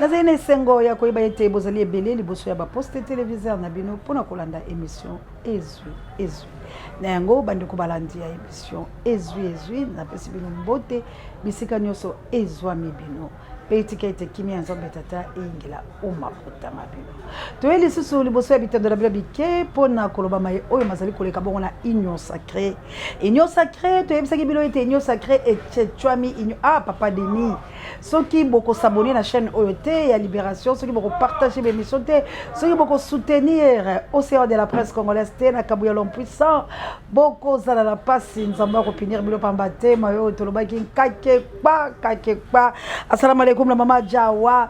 Bazene sengo ya koyeba ete bozali ebele liboso ya ba poste téléviseur na bino pona kolanda émission ezwi na yango bandeko balandi ya émission ezwi na pesi bino mbote bisika nyonso ezwami bino Petikete kimi ya nzambe tata ingila umakuta mabino toyeli susu liboso ya bitendo na bila bike pona koloba maye oyo mazali koleka bongo na union sacrée toyebisaki bino ete union sacrée etchwami union papa Denis soki boko s'abonner na chaîne oyo te ya libération soki boko partager l'émission te soki boko soutenir océan de la presse congolaise te na kabuya l'homme puissant boko zala la pasi nzamba ko pinir bilo pamba te mayo tolobaki kakekpa assalamu alaikum la mama Jawa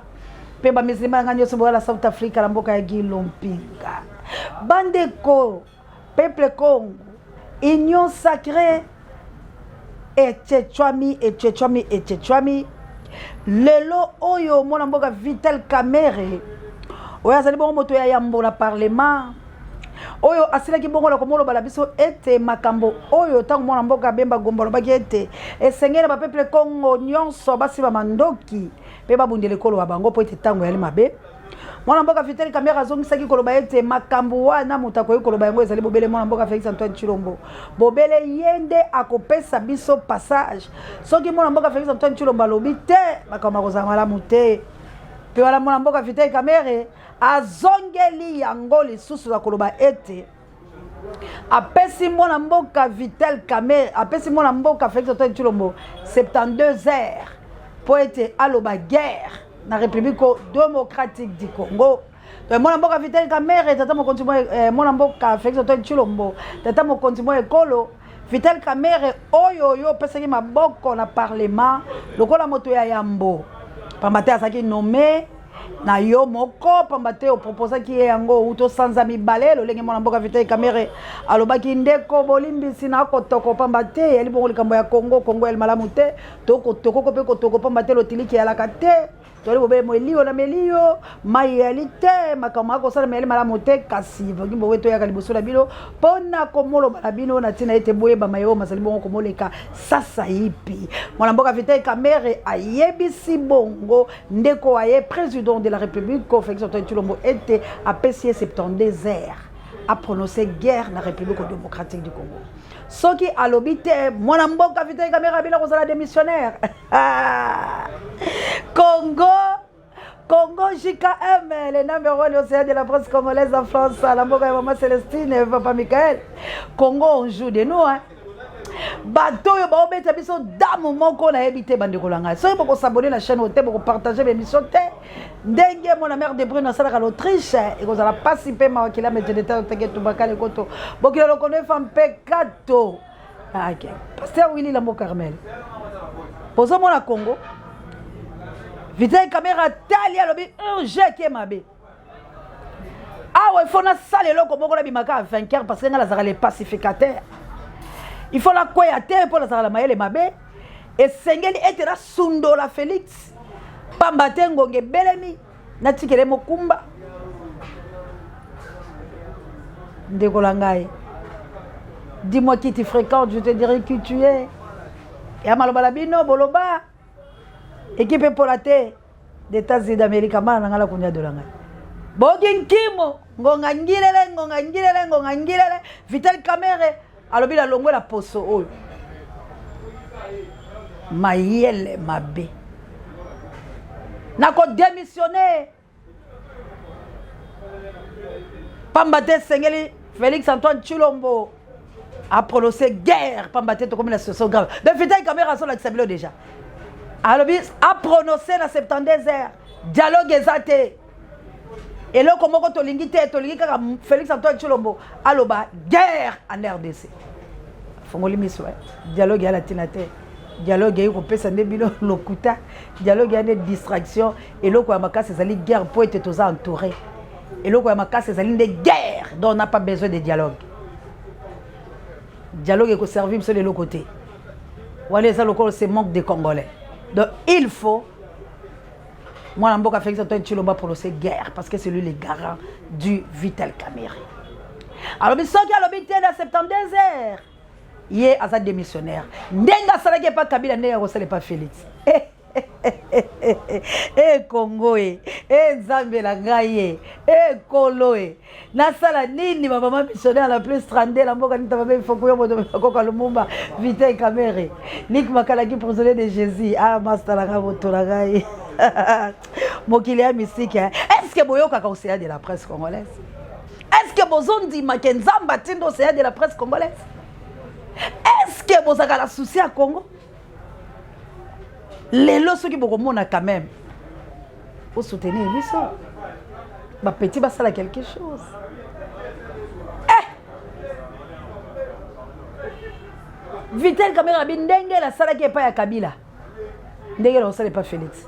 pemba mizima ngani yoso la South Africa la mboka ya Gilompinga bandeko peuple Congo union sacrée etchwami lelo oyo mona mboka Vital Kamerhe oyo azali bongo moto ya yambo na parlement oyo asilaki bongo la komolo bala biso ete makambo oyo tango mwana mboka bemba gombolo baki ete esengela ba peuple Congo nyonso basiba mandoki pe babundele kolo wa bango po ete tango yali mabe mwana mboka Vital Kamerhe azongisaki koloba ete makambo wana mutako yo koloba yango ezali bobele mwana mboka Félix Antoine Tshilombo bobele yende akopesa biso passage soki mwana mboka Félix Antoine Tshilombo alobi te makambo kozala malamu te pe wala mwana mboka Vital Kamerhe azongeli yango lisusu la koloba ete apesi mwana mboka Vital Kamerhe apesi mwana mboka Félix Antoine Tshilombo 72 heures po ete aloba guerre na République démocratique du Congo. Mwana mboka Vital Kamerhe tata mo continuer mwana mboka Félix Antoine Tshilombo tata mo continuer ekolo Vital Kamerhe oyo yo pesaki maboko na parlement lokola moto ya yambo pambate asaki nommé na yo moko pambate o proposa ki yango uto sanza mibale lolenge mwana mboka Vital Kamerhe alobaki ndeko bolimbisi na kotoko pambate yali bongo likambo ya Congo el malamu te toko pe kotoko pambate lotiliki ya lakate toli bobe melio na melio mai yalite makambo akosala mele malamu te kasi vangimbo weto ya kalibuso na bino pona komolo bana bino na tina ete boyeba mayo masali bongo komoleka sasa yipi mwana mboka Vital Kamerhe ayebisi bongo ndeko aye président de la République Félix Antoine Tshilombo était à PCA 72 heures a prononcé guerre na République démocratique du Congo. Soki alobite mwana mboka Vital Kamerhe bila kozala démissionnaire. Congo JKM, le numéro 1 l'océan de la presse congolaise en France, la mboka ya maman Célestine et papa Michael. Congo on joue de nous hein. Bato yo ba obeta biso damu moko na ebité bandeko langa so boko s'abonner la chaîne ote boko partager l'émission te ndenge mon mère de Brune sala ka l'Autriche et ko zala participer ma wakila medjeta teke tubakale koto bokilo lo connaît femme pekato OK pasteur Willy Lambo Carmel poso mona Congo Vital Kamerhe tali alobi je qui mabe il faut na sale loko moko na bimaka à 20 heures parce que ngala zala les pacificateurs. Il faut la koyate pour la maïle mabe et sengeli etera sundo la Félix pambate ngonge belemi na tikele mokumba ndeko langai dis-moi qui tu fréquentes je te dirai qui tu es et amaloba la bino boloba équipe pour la terre des États-Unis d'Amérique mana ngala kunya de langai bogin kimo ngonga ngilele Vital Kamerhe alobi la longo la poso oyo mayele mabe nako démissionner pambate sengeli Félix Antoine Tshilombo a prononcé guerre pambate to comme la situation grave de Vital Kamerhe sur la sabilo déjà alobi a prononcé la 72 heures dialogue ezate et là comment to lingi kaka Félix Antoine Tshilombo aloba guerre en RDC fongoli miso dialogue ya la tinate dialogue ya ko pesa ndebilo lokuta dialogue ya des distractions et loko ya makasi ezali guerre pour être tous entourés et loko ya makasi ezali de guerre dont on n'a pas besoin de dialogue ko servir sur les deux côtés wale ça loko c'est manque de Congolais donc il faut moi mboka Félix Antoine Tshilombo prononcer guerre parce que c'est lui le garant du Vital Kamerhe alors bisoki alobite na 72 heures yé asa démissionnaire ndenga salaki pas Kabila ndenga ko sale pas Félix e Congo e Nzambe la ngai e Kolo e nasala nini ba mama missionnaire la plus 32 la mboka nita ba faut kuyo moto koka lumumba Vitel Kamerhe Nick Makalaki prisonnier de Jésus ah master la ngaboto la ngai mokili ya mystique est-ce que boyoka ka océan de la presse congolaise est-ce que bozondi makenzamba tindo océan de la presse congolaise est-ce que bozaka la souci à Congo les lots qui beaucoup monde quand même pour soutenir lui ça bah petit bah ça là quelque chose Vitel Kamerhe bindenge la sala qui est pas ya Kabila ndenge la sala pas Félix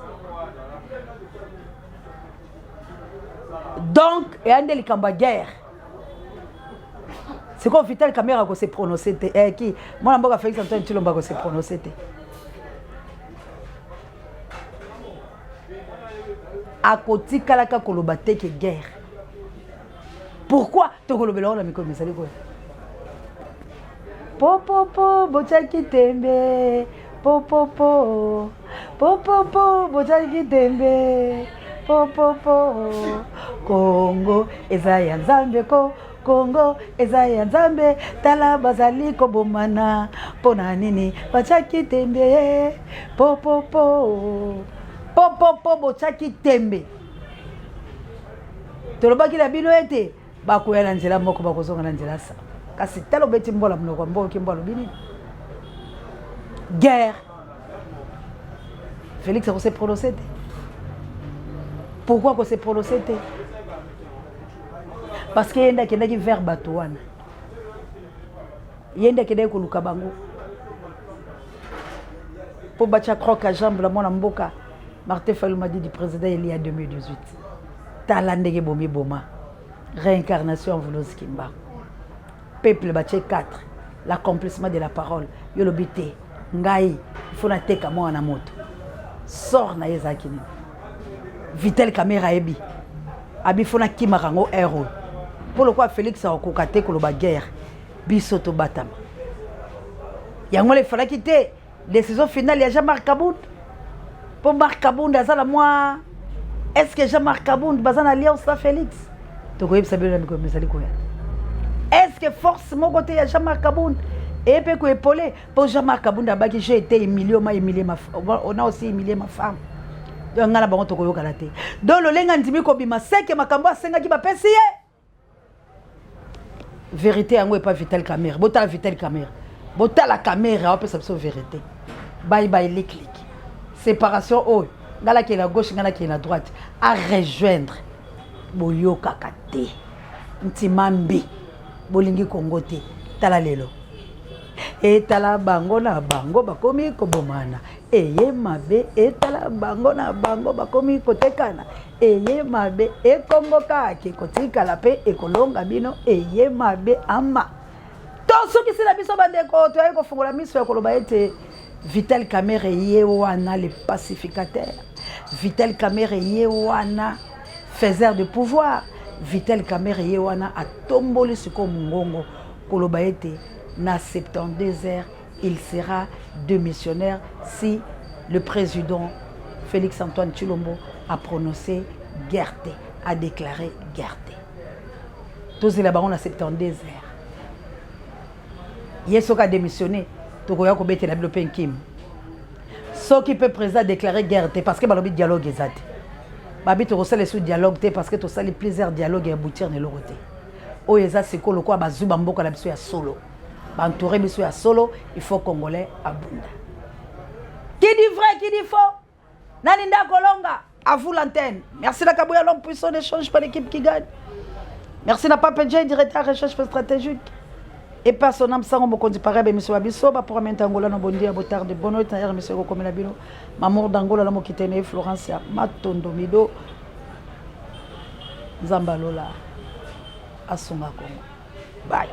donc et ande likamba guerre c'est quoi Vitel Kamerhe ko se prononcer qui moi mboka Félix Antoine Tshilombo ko se prononcer à côté kalaka koloba te que guerre pourquoi to kolobela la miko misali ko po bochaki tembe po bochaki tembe po Congo ezaya nzambe ko Congo ezaya nzambe tala bazali ko bomana pona nini bochaki tembe po bochaki tembe tolobaki la bino ete bakoya na nzela moko bakozonga na nzela sa kasi talo beti mbola mnoko mboki mbolo bini guerre Félix a s'est prononcé pourquoi qu'on s'est prononcé parce que yenda kendaki vers bato wana yenda kendaki koluka bango pour battre croque à jambe la mona mboka Martin Fayulu m'a dit du président il y a 2018 talandege bomi boma réincarnation en Volosi Kimba peuple baché 4 l'accomplissement de la parole yolobité ngai il faut na teka moi na moto sort na yezakini Vitel Kamerhe ebi abi fona kimarango héros pour le quoi Félix a kokate koloba guerre biso to batama yango le fala quitter décision finale ya Jean-Marc Kabound pour Marc Kabound azala moi est-ce que Jean-Marc Kabound bazana alliance à Félix to ko yebisa belo miko misali ko est-ce que force mon côté ya Jean-Marc Kabound et peut ko épauler pour Jean-Marc Kabound abaki j'ai été humilié on a aussi humilié ma femme donc ngala bango to ko yokala te donc le lenga ndimi ko bima seke makambo asenga ki ba pesi vérité yango et pas Vitel Kamerhe bota Vitel Kamerhe bota la caméra on peut savoir vérité bye bye les clics séparation oh ngala qui est la gauche ngala qui est la droite à rejoindre boyoka kate ntimambi bolingi Congo te tala lelo et tala bango na bango bakomi kobomana eye mabe et tala bango na bango bakomi kotekana eye mabe e Congo kake kotika pe ekolonga bino eye mabe ama to soki sila biso bandeko to ay ko fungola miso ya koloba ete Vitel Kamerhe ye wana le pacificateur Vitel Kamerhe ye wana faiseur de pouvoir Vitel Kamerhe ye wana atomboli siko mungongo koloba ete na 72 heures il sera démissionnaire si le président Félix Antoine Tshilombo a prononcé guerre, a déclaré guerre. Tous les barons à 72 heures. Yeso a démissionné, Tokoya ko bete la développer Kim. Ce qui peut président déclarer guerre parce que balobi dialogue ezate. Babi to sale sous dialogue parce que to sale plusieurs dialogues et aboutir ne loroté. O eza siko lokwa bazuba mboka la biso ya solo. Entouré biso ya solo, il faut congolais abunda. Qui dit vrai, qui dit faux? Naninda Kolonga, à vous l'antenne. Merci la Kabouya, l'homme puissant d'échange par l'équipe qui gagne. Merci la Pape Ndjay, directeur recherche stratégique. Et personnellement, ça on me conduit pareil, mais monsieur Abisso, pour amener Angola, no bondi à botard de bonheur, d'ailleurs monsieur Rokomé Labino, mamour d'Angola, la mokitene Florence, Matondo Mido, Zambalola, Assunga Congo. Bye.